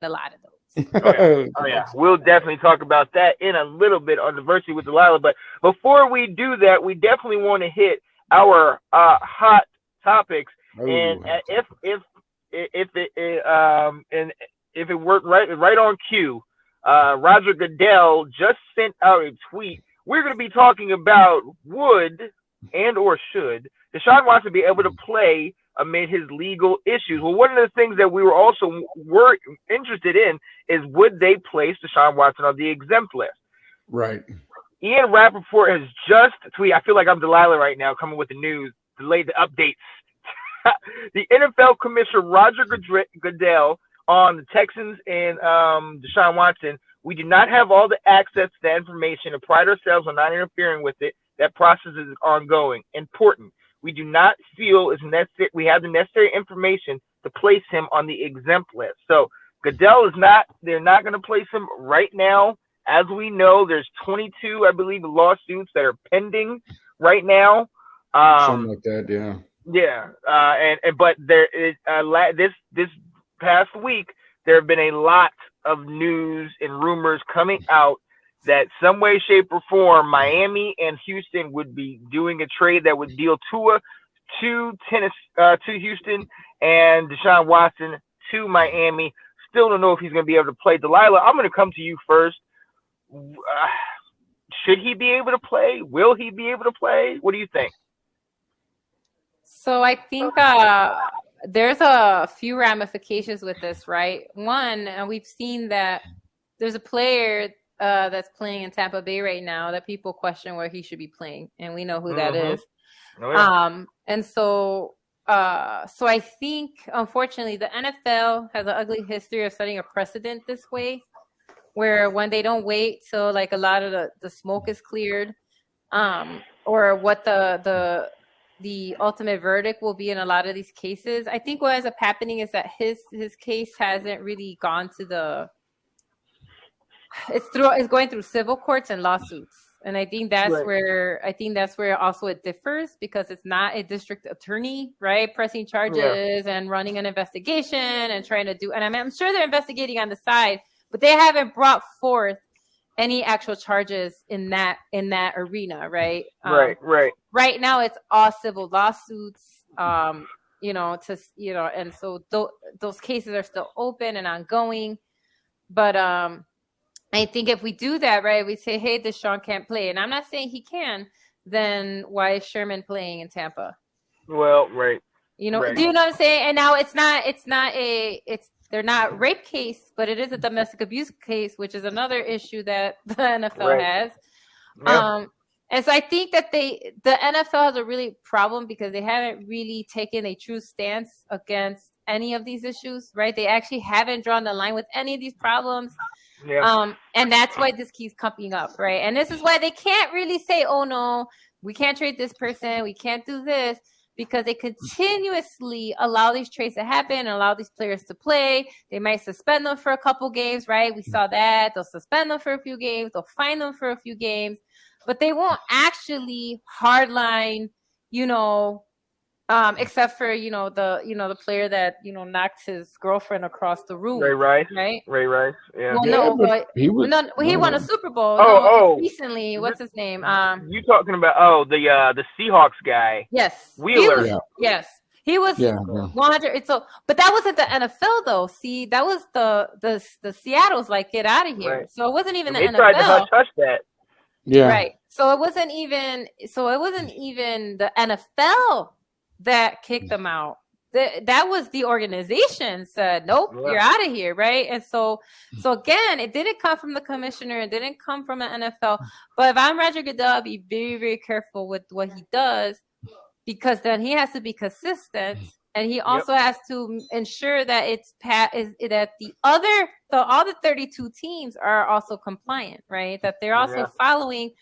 a lot of those. Oh yeah. We'll definitely talk about that in a little bit on Diversity with Delilah. But before we do that, we definitely want to hit our hot topics. And if it worked right on cue, Roger Goodell just sent out a tweet. We're going to be talking about would and or should Deshaun Watson be able to play amid his legal issues. Well, one of the things that we were interested in is would they place Deshaun Watson on the exempt list? Right. Ian Rappaport has just tweeted. I feel like I'm Delilah right now, coming with the news, the updates. The NFL Commissioner Roger Goodell on the Texans and Deshaun Watson. We do not have all the access to that information and pride ourselves on not interfering with it. That process is ongoing. Important. We do not feel it's necessary. We have the necessary information to place him on the exempt list. So Goodell is not. They're not going to place him right now. As we know, there's 22, I believe, lawsuits that are pending right now. Something like that, yeah. Yeah, but there is this past week there have been a lot of news and rumors coming out that some way, shape, or form Miami and Houston would be doing a trade that would deal Tua to Houston and Deshaun Watson to Miami. Still don't know if he's going to be able to play. Delilah, I'm going to come to you first. Should he be able to play? Will he be able to play? What do you think? So I think there's a few ramifications with this, right? One, and we've seen that there's a player that's playing in Tampa Bay right now that people question where he should be playing, and we know who that is. Oh, yeah. And so I think, unfortunately, the NFL has an ugly history of setting a precedent this way, where when they don't wait till like a lot of the smoke is cleared, or what the ultimate verdict will be in a lot of these cases. I think what ends up happening is that his case hasn't really gone to it's going through civil courts and lawsuits. And I think that's where also it differs, because it's not a district attorney, right, pressing charges and running an investigation and trying to do, and I'm sure they're investigating on the side, but they haven't brought forth any actual charges in that arena, right? Right. Right now, it's all civil lawsuits, and so those cases are still open and ongoing. But I think if we do that, right, we say, hey, Deshaun can't play, and I'm not saying he can. Then why is Sherman playing in Tampa? Well, right. Do you know what I'm saying? And now they're not rape case, but it is a domestic abuse case, which is another issue that the NFL has. Yeah. And so I think that the NFL has a really problem because they haven't really taken a true stance against any of these issues, right? They actually haven't drawn the line with any of these problems. Yeah. And that's why this keeps coming up, right? And this is why they can't really say, oh, no, we can't trade this person, we can't do this, because they continuously allow these trades to happen and allow these players to play. They might suspend them for a couple games, right? We saw that. They'll suspend them for a few games. They'll fine them for a few games. But they won't actually hardline, except for, the player that, knocked his girlfriend across the room. Ray Rice. Right? Ray Rice, yeah. Well, no, but he won a Super Bowl. Recently. What's his name? You talking about, the Seahawks guy. Yes. Wheeler. Yes. He was 100. So, but that wasn't the NFL though. See, that was the Seattle's like, get out of here. Right. So it wasn't even the NFL. They tried to hush that. Yeah. Right. So it wasn't even the NFL that kicked them out. That was the organization said, nope, you're out of here, right? And so again, it didn't come from the commissioner, it didn't come from the NFL. But if I'm Roger Goodell, I'd be very, very careful with what he does, because then he has to be consistent, and he also has to ensure that that all the 32 teams are also compliant, right? That they're also following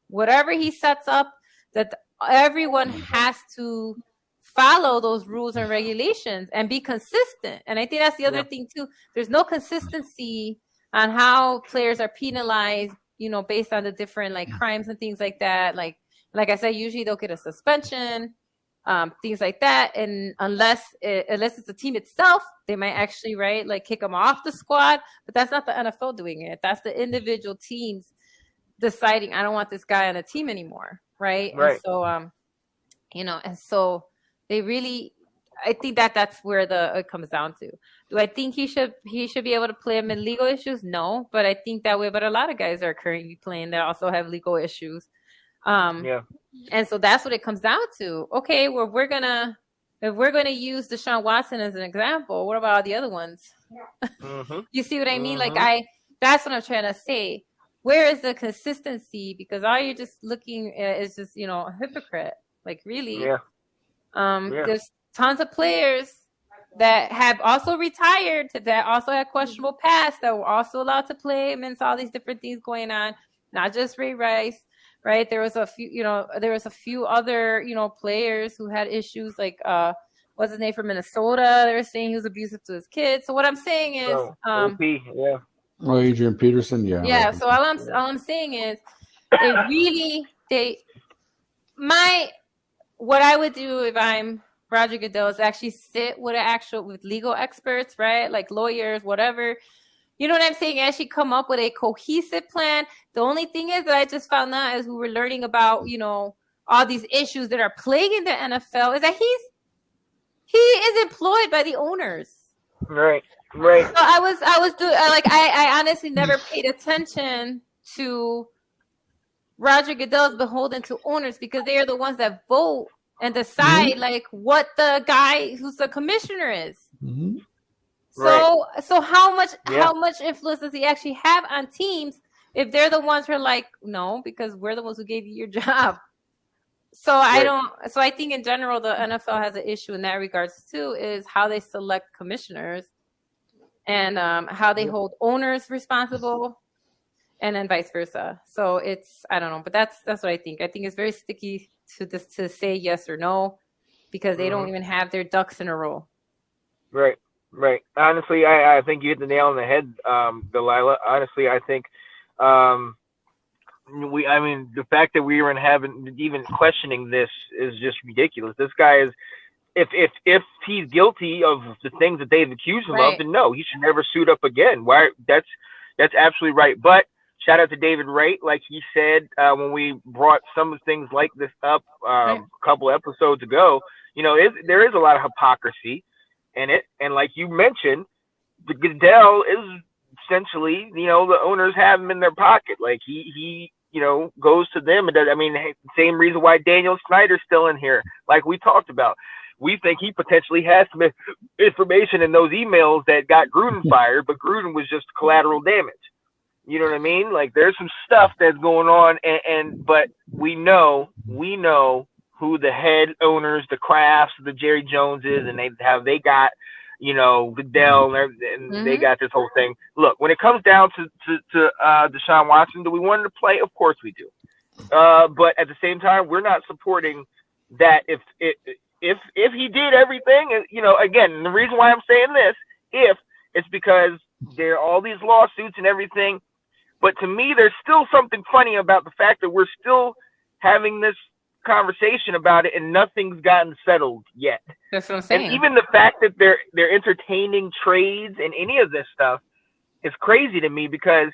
whatever he sets up, that everyone has to follow those rules and regulations and be consistent. And I think that's the other thing too. There's no consistency on how players are penalized, based on the different crimes and things like that. Like I said, usually they'll get a suspension, things like that. And unless it's the team itself, They might actually, right, like kick him off the squad, but that's not the NFL doing it. That's the individual teams deciding, I don't want this guy on the team anymore, right? And so, and so they really, I think that's where it comes down to. Do I think he should be able to play amid legal issues? No, but I think that way. But a lot of guys are currently playing that also have legal issues. And so that's what it comes down to. Okay, well, if we're gonna use Deshaun Watson as an example, what about all the other ones? You see what I mean? Like that's what I'm trying to say. Where is the consistency? Because all you're just looking at is just, a hypocrite. Like, really? There's tons of players that have also retired, that also had questionable past, that were also allowed to play amidst all these different things going on. Not just Ray Rice, right? There was a few other, players who had issues, like what's his name, from Minnesota. They were saying he was abusive to his kids. So what I'm saying is, Adrian Peterson, yeah. So all I'm saying is, what I would do if I'm Roger Goodell is actually sit with legal experts, right? Like lawyers, whatever. You know what I'm saying? Actually come up with a cohesive plan. The only thing is that I just found out as we were learning about, all these issues that are plaguing the NFL is that he is employed by the owners. Right. So I honestly never paid attention to Roger Goodell's beholden to owners, because they are the ones that vote and decide like what the guy who's the commissioner is. So how much influence does he actually have on teams if they're the ones who are like, no, because we're the ones who gave you your job. So I think in general the NFL has an issue in that regards too, is how they select commissioners and how they hold owners responsible, and then vice versa. So I don't know, but that's what I think. I think it's very sticky to say yes or no, because they don't even have their ducks in a row. Right. Honestly, I think you hit the nail on the head, Delilah. Honestly, I think the fact that we were even questioning this is just ridiculous. This guy is, if he's guilty of the things that they've accused him of, then no, he should never suit up again. Why? That's absolutely right. But shout out to David Wright, like he said when we brought some of the things like this up a couple episodes ago. There is a lot of hypocrisy in it, and like you mentioned, the Goodell is essentially, the owners have him in their pocket. Like he goes to them and does. Same reason why Daniel Snyder's still in here, like we talked about. We think he potentially has some information in those emails that got Gruden fired, but Gruden was just collateral damage. You know what I mean? Like there's some stuff that's going on, but we know who the head owners, the Krafts, the Jerry Joneses, and they got, Goodell, and they got this whole thing. Look, when it comes down to Deshaun Watson, do we want him to play? Of course we do. But at the same time, we're not supporting that. If he did everything, again, the reason why I'm saying this, it's because there are all these lawsuits and everything. But to me, there's still something funny about the fact that we're still having this conversation about it and nothing's gotten settled yet. That's what I'm saying. And even the fact that they're entertaining trades and any of this stuff is crazy to me, because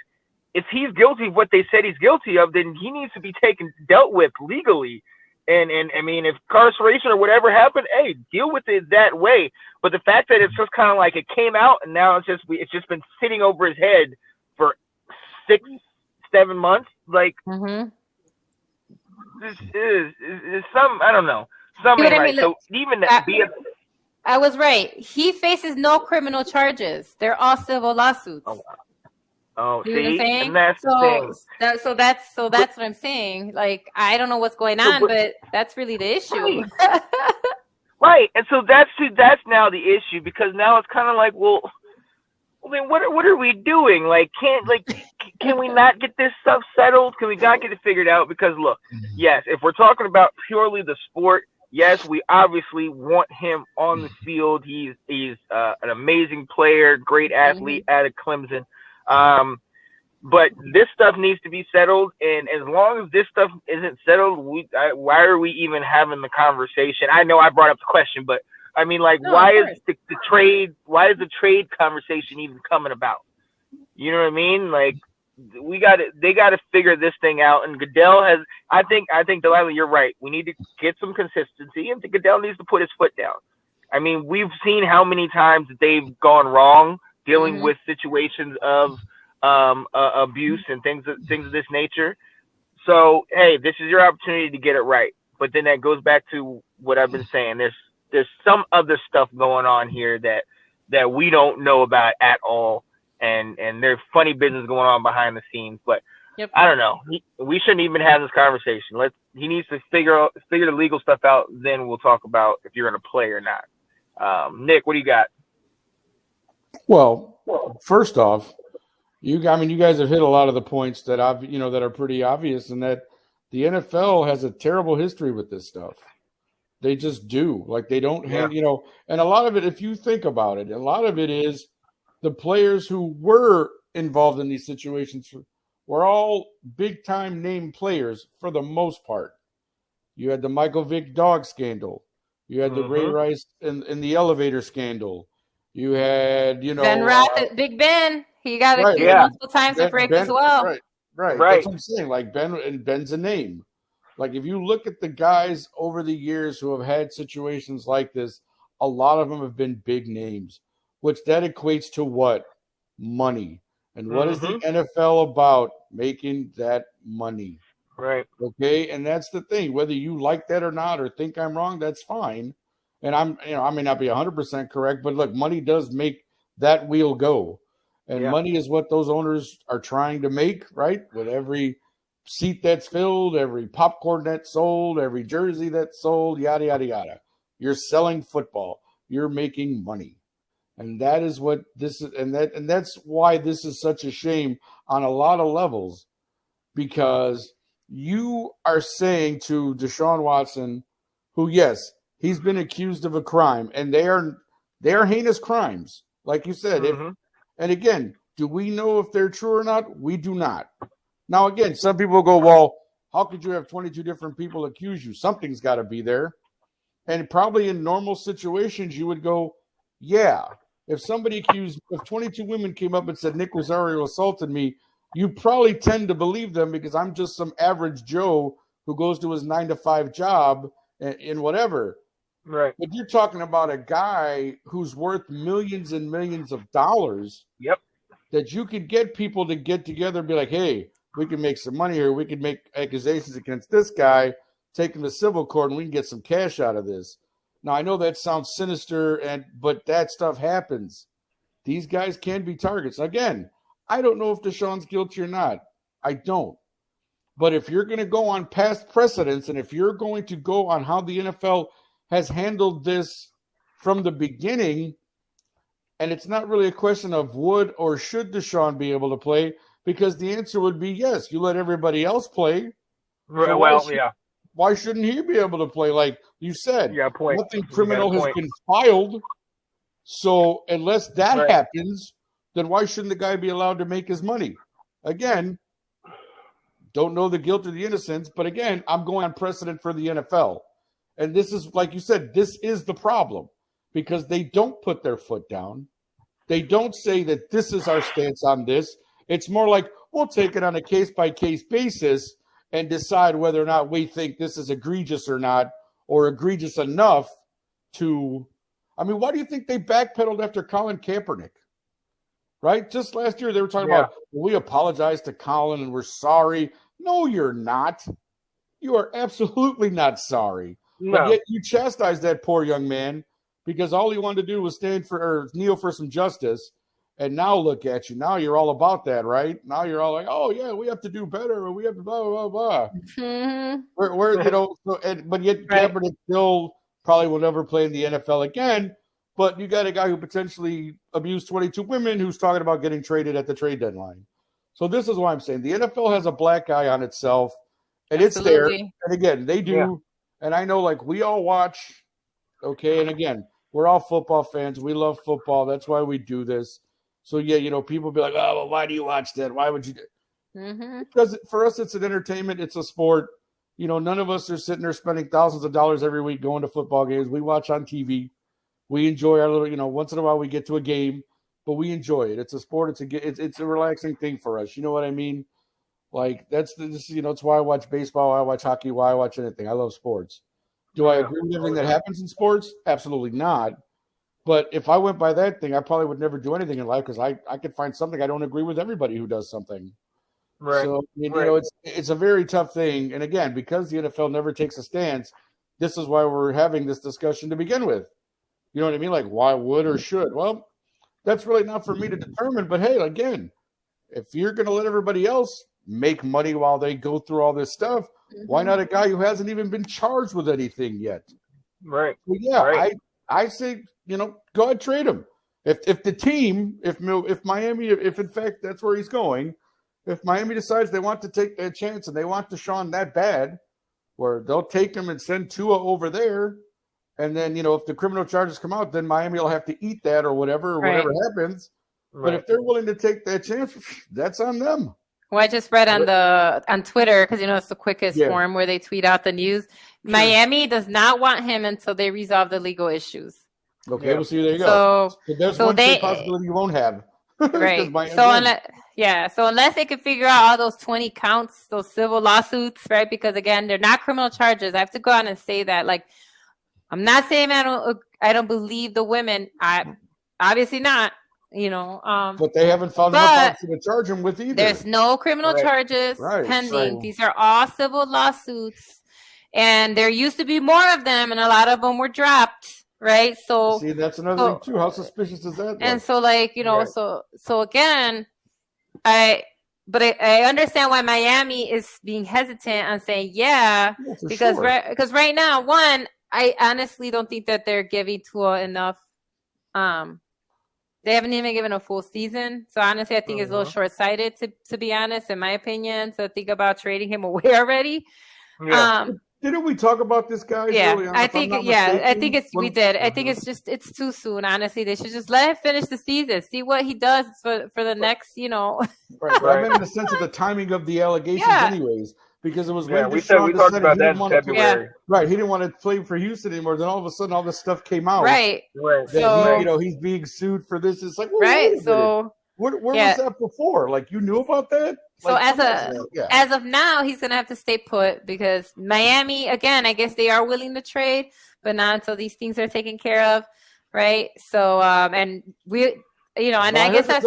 if he's guilty of what they said he's guilty of, then he needs to be dealt with legally. And if incarceration or whatever happened, hey, deal with it that way. But the fact that it's just kind of like it came out and now it's just been sitting over his head for 6-7 months, like this is some, I don't know, something right. So even that I was right. He faces no criminal charges. They're all civil lawsuits. Oh, see, what I'm saying? And that's the thing. So that's what I'm saying. Like, I don't know what's going on, but that's really the issue. Right. And so that's now the issue, because now it's kind of like, well, then what are we doing? Like, can we not get this stuff settled? Can we not get it figured out? Because look, yes, if we're talking about purely the sport, yes, we obviously want him on the field. He's an amazing player, great athlete out of Clemson. But this stuff needs to be settled, and as long as this stuff isn't settled, why are we even having the conversation? I know I brought up the question, but I mean, like, No, why of is the trade? Why is the trade conversation even coming about? You know what I mean? Like, they got to figure this thing out. And Goodell has. I think Delilah, you're right. We need to get some consistency, and Goodell needs to put his foot down. I mean, we've seen how many times that they've gone wrong dealing with situations of abuse and things of this nature. So, hey, this is your opportunity to get it right. But then that goes back to what I've been saying. There's some other stuff going on here that we don't know about at all, and there's funny business going on behind the scenes. But I don't know. We shouldn't even have this conversation. He needs to figure the legal stuff out. Then we'll talk about if you're going to play or not. Nick, what do you got? Well, first off, you guys have hit a lot of the points that that are pretty obvious, and that the NFL has a terrible history with this stuff. They just do. Like, they don't and a lot of it, if you think about it, a lot of it is the players who were involved in these situations were all big time name players for the most part. You had the Michael Vick dog scandal. You had the Ray Rice in the elevator scandal. You had, Big Ben. He got accused multiple times of rape as well. Right. That's what I'm saying. Like, Ben's a name. Like, if you look at the guys over the years who have had situations like this, a lot of them have been big names, which that equates to what? Money. And what is the NFL about? Making that money. Right. Okay. And that's the thing. Whether you like that or not, or think I'm wrong, that's fine. And I may not be 100% correct, but look, money does make that wheel go. And money is what those owners are trying to make, right? With every seat that's filled, every popcorn that's sold, every jersey that's sold, yada, yada, yada. You're selling football. You're making money. And that is what this is. And that's why this is such a shame on a lot of levels, because you are saying to Deshaun Watson, who, yes, he's been accused of a crime, and they are heinous crimes, like you said. And again, do we know if they're true or not? We do not. Now, again, some people go, well, how could you have 22 different people accuse you? Something's got to be there. And probably in normal situations, you would go, yeah. If 22 women came up and said Nick Rosario assaulted me, you probably tend to believe them because I'm just some average Joe who goes to his 9-to-5 job and whatever. Right. But you're talking about a guy who's worth millions and millions of dollars. Yep. That you could get people to get together and be like, hey, we can make some money here. We can make accusations against this guy, take him to civil court, and we can get some cash out of this. Now, I know that sounds sinister, but that stuff happens. These guys can be targets. Again, I don't know if Deshaun's guilty or not. I don't. But if you're going to go on past precedents, and if you're going to go on how the NFL has handled this from the beginning, and it's not really a question of would or should Deshaun be able to play, because the answer would be yes. You let everybody else play. So why shouldn't he be able to play? Like you said, nothing criminal has been filed. So unless that happens, then why shouldn't the guy be allowed to make his money? Again, don't know the guilt or the innocence, but again, I'm going on precedent for the NFL. And this is, like you said, this is the problem, because they don't put their foot down. They don't say that this is our stance on this. It's more like, we'll take it on a case-by-case basis and decide whether or not we think this is egregious or not, or egregious enough to – I mean, why do you think they backpedaled after Colin Kaepernick? Right? Just last year they were talking about, we apologize to Colin and we're sorry. No, you're not. You are absolutely not sorry. No. But yet you chastised that poor young man because all he wanted to do was stand for or kneel for some justice. And now look at you. Now you're all about that, right? Now you're all like, oh, yeah, we have to do better. Or we have to blah, blah, blah. Mm-hmm. But yet Kaepernick still probably will never play in the NFL again. But you got a guy who potentially abused 22 women who's talking about getting traded at the trade deadline. So this is why I'm saying the NFL has a black eye on itself. And Absolutely. It's there. And again, they do. Yeah. And I know, like, we all watch. Okay. And again, we're all football fans. We love football. That's why we do this. So, yeah, people be like, oh, well, why do you watch that? Why would you do mm-hmm. Because for us, it's an entertainment. It's a sport. None of us are sitting there spending thousands of dollars every week going to football games. We watch on TV. We enjoy our little, once in a while we get to a game, but we enjoy it. It's a sport. It's a relaxing thing for us. You know what I mean? Like it's why I watch baseball, why I watch hockey, why I watch anything. I love sports. Do I agree with everything that happens in sports? Absolutely not. But if I went by that thing, I probably would never do anything in life because I could find something. I don't agree with everybody who does something. Right. So it's a very tough thing. And again, because the NFL never takes a stance, this is why we're having this discussion to begin with. You know what I mean? Like, why would or should? Well, that's really not for me to determine. But hey, again, if you're going to let everybody else make money while they go through all this stuff, why not a guy who hasn't even been charged with anything yet? Right. Well, yeah, right. I say, go ahead, trade him. If the team, if Miami, if in fact that's where he's going, if Miami decides they want to take that chance and they want Deshaun that bad, where they'll take him and send Tua over there, and then if the criminal charges come out, then Miami will have to eat that or whatever happens. Right. But if they're willing to take that chance, that's on them. Well, I just read on Twitter, because it's the quickest form where they tweet out the news. Sure. Miami does not want him until they resolve the legal issues. Okay, well, see, there you go. So there's one possibility you won't have. Right. So unless they can figure out all those 20 counts, those civil lawsuits, right? Because again, they're not criminal charges. I have to go on and say that. Like, I'm not saying I don't believe the women. Obviously not. But they haven't found enough to charge him with either. There's no criminal charges pending. Right. These are all civil lawsuits, and there used to be more of them, and a lot of them were dropped. Right. So see, that's another thing too. How suspicious is that? And so so again, I understand why Miami is being hesitant on saying because right now, one, I honestly don't think that they're giving Tua enough. They haven't even given a full season. So honestly, I think it's a little short-sighted to be honest, in my opinion, to think about trading him away already. Yeah. Didn't we talk about this guy? Yeah, early on, I think we did. I think it's too soon. Honestly, they should just let him finish the season, see what he does for the next, Right. But I meant in the sense of the timing of the allegations, anyways, because it was when we talked about that in February. Right, he didn't want to play for Houston anymore. Then all of a sudden, all this stuff came out. Right. So he's being sued for this. It's like So where was that before? Like, you knew about that? So as of now, he's gonna have to stay put because Miami, again, I guess they are willing to trade, but not until these things are taken care of, right? So and we, and I guess there's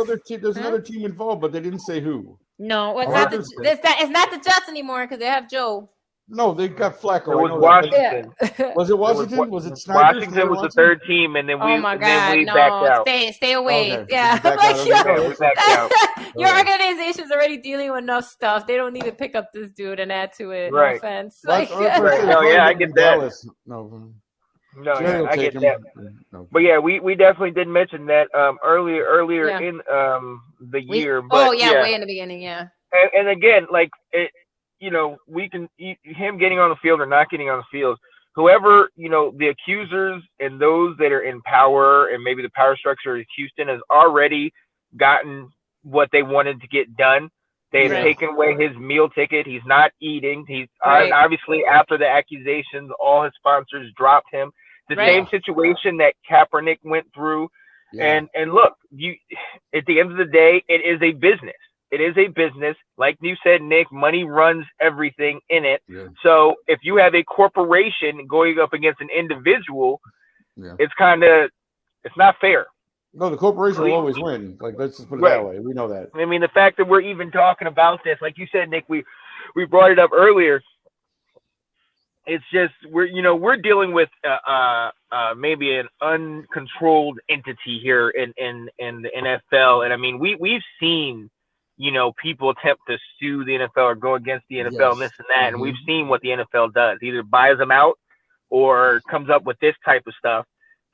another team involved, but they didn't say who. No, it's not the Jets anymore because they have Joe. No, they got Flacco. It was Washington. Was it Washington? Was it Snyder? Washington was the third team, and then we backed out. Stay away. Okay. Yeah, we backed out. Your organization's already dealing with enough stuff. They don't need to pick up this dude and add to it. Right. No offense. No, I get that. I get that. No. But yeah, we definitely did mention that earlier in the year. But way in the beginning, And again, like we can him getting on the field or not getting on the field. Whoever the accusers and those that are in power and maybe the power structure of Houston has already gotten what they wanted to get done. They've taken away his meal ticket. He's not eating. He's obviously, after the accusations, all his sponsors dropped him. The same situation that Kaepernick went through. Yeah. And look, at the end of the day, it is a business. It is a business. Like you said, Nick, money runs everything in it. Yeah. So if you have a corporation going up against an individual, it's not fair. No, the corporation will always win. Like, let's just put it that way. We know that. I mean, the fact that we're even talking about this, like you said, Nick, we brought it up earlier. It's just we're dealing with maybe an uncontrolled entity here in the NFL, and I mean we've seen people attempt to sue the NFL or go against the NFL and this and that, and we've seen what the NFL does, either buys them out or comes up with this type of stuff,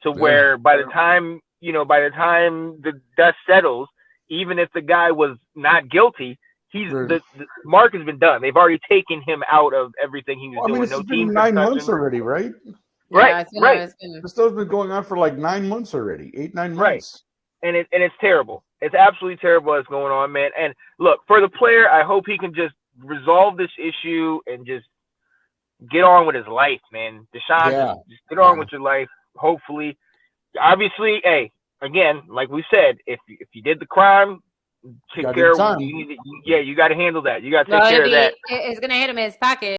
to where by the time the dust settles, even if the guy was not guilty, the mark has been done. They've already taken him out of everything he was doing. It's been 9 months already, right? Right. This stuff's been going on for like 9 months already, 8-9 months. Right. And it's terrible. It's absolutely terrible what's going on, man. And look, for the player, I hope he can just resolve this issue and just get on with his life, man. Deshaun, just get on with your life. Hopefully, obviously, hey, again, like we said, if you did the crime, take care of. You got to handle that. You got to take care of that. It's gonna hit him in his pocket